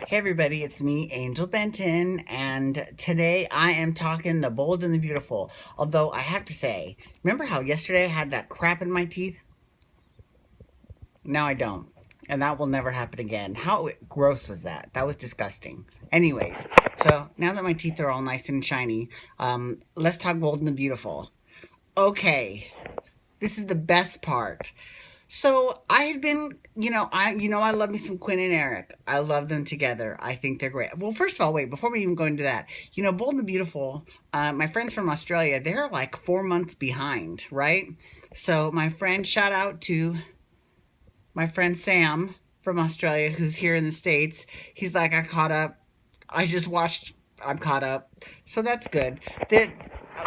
Hey everybody, it's me, Angel Benton, and today I am talking The Bold and the Beautiful. Although I have to say, remember how yesterday I had that crap in my teeth? Now I don't. And that will never happen again. How gross was that? That was disgusting. Anyways, so now that my teeth are all nice and shiny, let's talk Bold and the Beautiful. Okay, this is the best part. So I had been, I love me some Quinn and Eric. I love them together. I think they're great. Well, first of all, wait, before we even go into that, Bold and the Beautiful, my friends from Australia, they're like 4 months behind, right? So my friend, shout out to my friend Sam from Australia, who's here in the States. He's like, I caught up. I just watched. I'm caught up. So that's good. That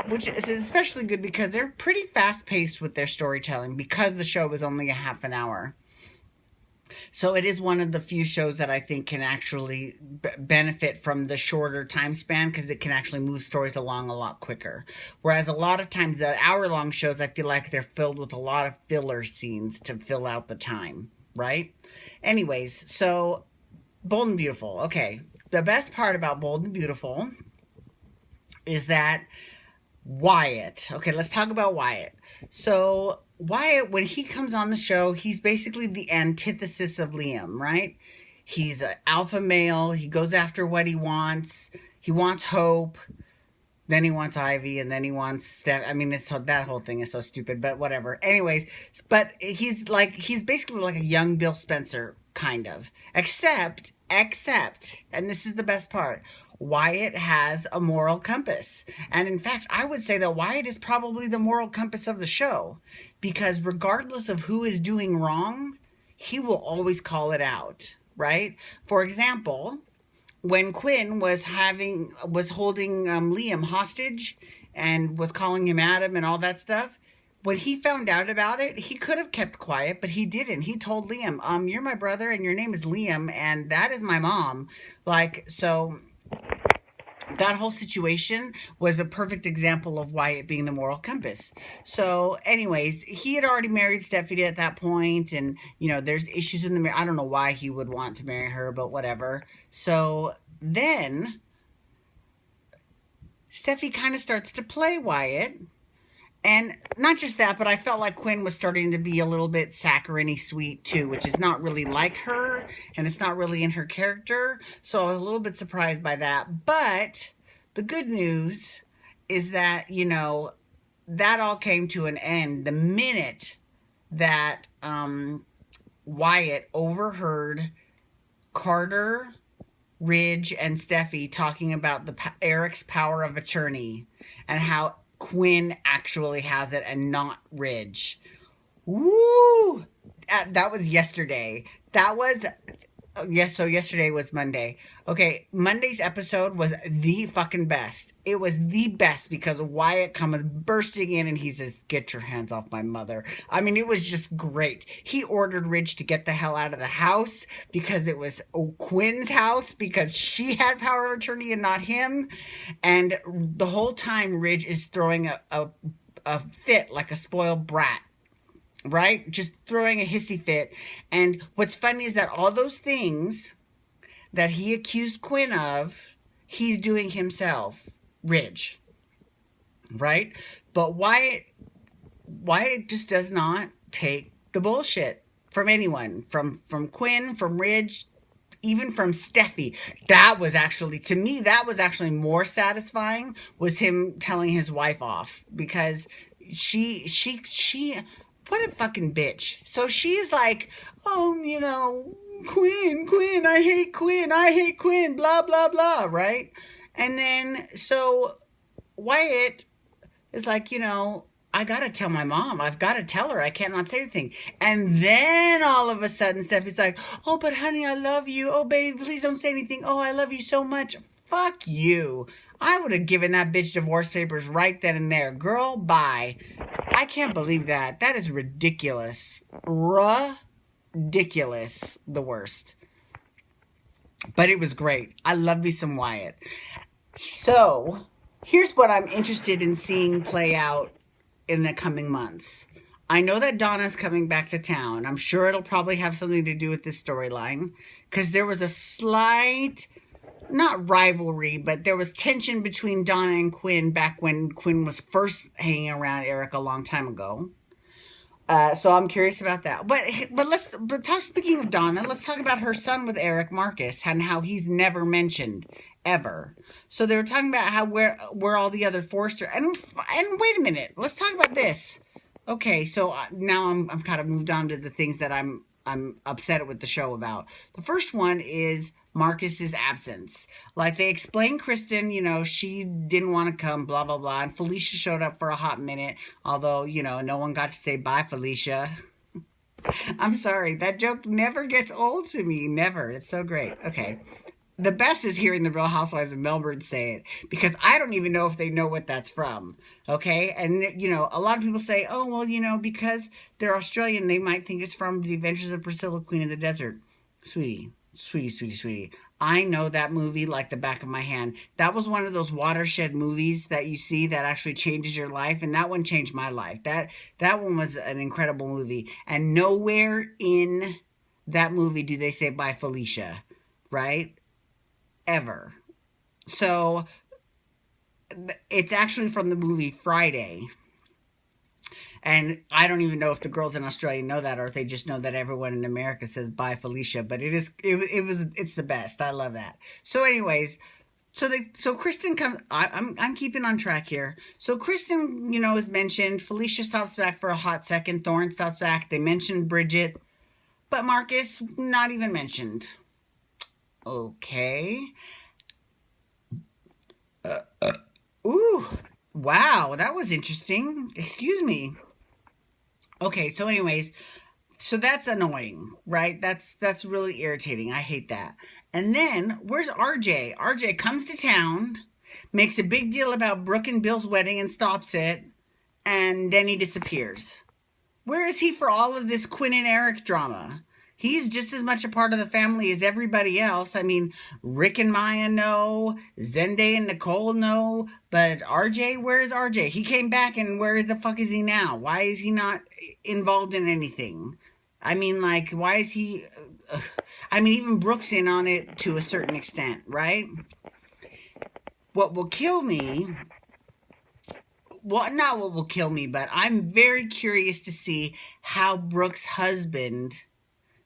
which is especially good because they're pretty fast paced with their storytelling because the show was only a half an hour. So it is one of the few shows that I think can actually benefit from the shorter time span because it can actually move stories along a lot quicker. Whereas a lot of times the hour long shows, I feel like they're filled with a lot of filler scenes to fill out the time, right? Anyways, so Bold and Beautiful. Okay. The best part about Bold and Beautiful is that Wyatt. Okay, let's talk about Wyatt. So, Wyatt, when he comes on the show, he's basically the antithesis of Liam, right? He's an alpha male. He goes after what he wants. He wants hope. Then he wants Ivy, and then he wants Steph. I mean, that whole thing is so stupid, but whatever. Anyways, but he's basically like a young Bill Spencer, kind of. Except, and this is the best part, Wyatt has a moral compass. And in fact, I would say that Wyatt is probably the moral compass of the show because regardless of who is doing wrong, he will always call it out, right? For example, when Quinn was holding Liam hostage and was calling him Adam and all that stuff, when he found out about it, he could have kept quiet, but he didn't. He told Liam, you're my brother and your name is Liam and that is my mom. Like, so that whole situation was a perfect example of Wyatt being the moral compass. So, anyways, he had already married Stephanie at that point, and there's issues in the marriage. I don't know why he would want to marry her, but whatever. So then Steffi kind of starts to play Wyatt. And not just that, but I felt like Quinn was starting to be a little bit saccharine sweet too, which is not really like her, and it's not really in her character. So I was a little bit surprised by that. But the good news is that, that all came to an end the minute that Wyatt overheard Carter, Ridge, and Steffi talking about Eric's power of attorney and how Quinn actually has it and not Ridge. Woo! That was yesterday. That was yes, so yesterday was Monday. Okay, Monday's episode was the fucking best. It was the best because Wyatt comes bursting in and he says, "Get your hands off my mother." I mean, it was just great. He ordered Ridge to get the hell out of the house because it was Quinn's house because she had power of attorney and not him. And the whole time Ridge is throwing a fit like a spoiled brat, right? Just throwing a hissy fit. And what's funny is that all those things that he accused Quinn of, he's doing himself, Ridge, right? But Wyatt just does not take the bullshit from anyone, from Quinn, from Ridge, even from Steffi. That was actually, to me, that was actually more satisfying, was him telling his wife off because she what a fucking bitch. So she's like, oh, Quinn, I hate Quinn, blah, blah, blah, right? And then, so Wyatt is like, I gotta tell my mom. I've gotta tell her. I can't not say anything. And then all of a sudden, Steffi's like, oh, but honey, I love you. Oh, baby, please don't say anything. Oh, I love you so much. Fuck you. I would have given that bitch divorce papers right then and there. Girl, bye. I can't believe that. That is ridiculous. Ridiculous. The worst. But it was great. I love me some Wyatt. So, here's what I'm interested in seeing play out in the coming months. I know that Donna's coming back to town. I'm sure it'll probably have something to do with this storyline because there was a slight, not rivalry, but there was tension between Donna and Quinn back when Quinn was first hanging around Eric a long time ago. So I'm curious about that. But speaking of Donna, let's talk about her son with Eric, Marcus, and how he's never mentioned ever. So they were talking about how where all the other Forrester and wait a minute, let's talk about this. Okay, so now I'm kind of moved on to the things that I'm upset with the show about. The first one is Marcus's absence. Like they explained Kristen, she didn't want to come, blah, blah, blah. And Felicia showed up for a hot minute, although, no one got to say bye, Felicia. I'm sorry. That joke never gets old to me. Never. It's so great. Okay. The best is hearing the Real Housewives of Melbourne say it because I don't even know if they know what that's from. Okay. And, a lot of people say, oh, well, because they're Australian, they might think it's from The Adventures of Priscilla, Queen of the Desert. Sweetie. I know that movie like the back of my hand. That was one of those watershed movies that you see that actually changes your life. And that one changed my life. That one was an incredible movie. And nowhere in that movie do they say bye, Felicia. Right? Ever. So it's actually from the movie Friday. And I don't even know if the girls in Australia know that or if they just know that everyone in America says bye Felicia, but it's the best. I love that. So anyways, so Kristen comes, I'm keeping on track here. So Kristen, is mentioned. Felicia stops back for a hot second. Thorne stops back. They mentioned Bridget, but Marcus not even mentioned. Okay. Ooh, wow, that was interesting. Excuse me. Okay, so anyways, so that's annoying, right? That's really irritating. I hate that. And then, where's RJ? RJ comes to town, makes a big deal about Brooke and Bill's wedding and stops it, and then he disappears. Where is he for all of this Quinn and Eric drama? He's just as much a part of the family as everybody else. I mean, Rick and Maya know, Zende and Nicole know, but RJ, where is RJ? He came back and where the fuck is he now? Why is he not involved in anything? I mean, why is he... even Brooke's in on it to a certain extent, right? What will kill me... Well, not what will kill me, but I'm very curious to see how Brooke's husband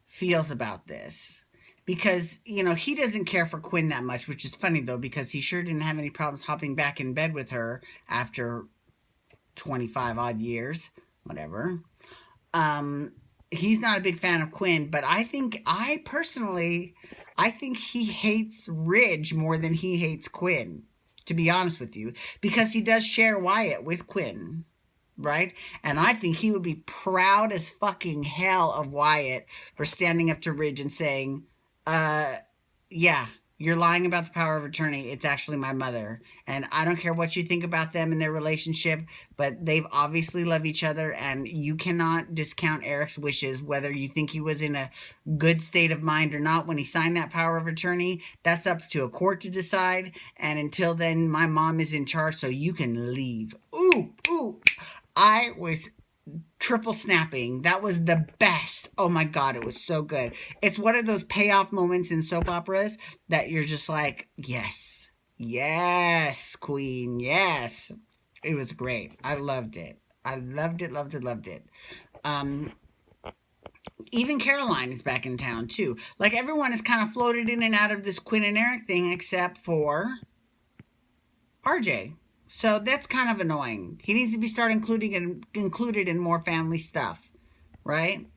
feels about this because he doesn't care for Quinn that much, which is funny though because he sure didn't have any problems hopping back in bed with her after 25 odd years, whatever. He's not a big fan of Quinn, but I think he hates Ridge more than he hates Quinn, to be honest with you, because he does share Wyatt with Quinn. Right? And I think he would be proud as fucking hell of Wyatt for standing up to Ridge and saying, yeah, you're lying about the power of attorney. It's actually my mother. And I don't care what you think about them and their relationship, but they've obviously loved each other and you cannot discount Eric's wishes, whether you think he was in a good state of mind or not when he signed that power of attorney. That's up to a court to decide. And until then, my mom is in charge, so you can leave. Ooh. I was triple snapping. That was the best. Oh my God, it was so good. It's one of those payoff moments in soap operas that you're just like, yes, queen, yes. It was great. I loved it. Loved it. Even Caroline is back in town too. Like everyone is kind of floated in and out of this Quinn and Eric thing except for RJ. So that's kind of annoying. He needs to be included in more family stuff, right?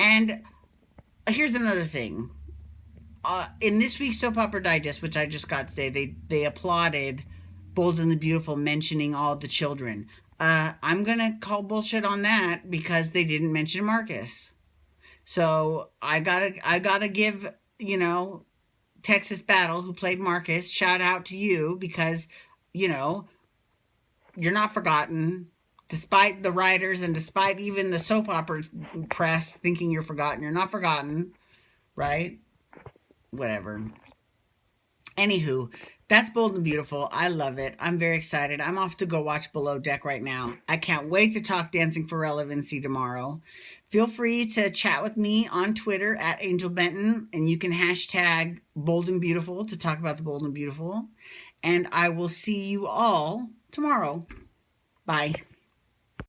And here's another thing. In this week's Soap Opera Digest, which I just got today, they applauded Bold and the Beautiful mentioning all the children. I'm going to call bullshit on that because they didn't mention Marcus. So I gotta give, Texas Battle, who played Marcus, shout out to you because, you're not forgotten, despite the writers and despite even the soap opera press thinking you're forgotten. You're not forgotten, right? Whatever. Anywho, that's Bold and Beautiful. I love it. I'm very excited. I'm off to go watch Below Deck right now. I can't wait to talk Dancing for Relevancy tomorrow. Feel free to chat with me on Twitter at Angel Benton, and you can hashtag Bold and Beautiful to talk about the Bold and Beautiful. And I will see you all tomorrow. Bye.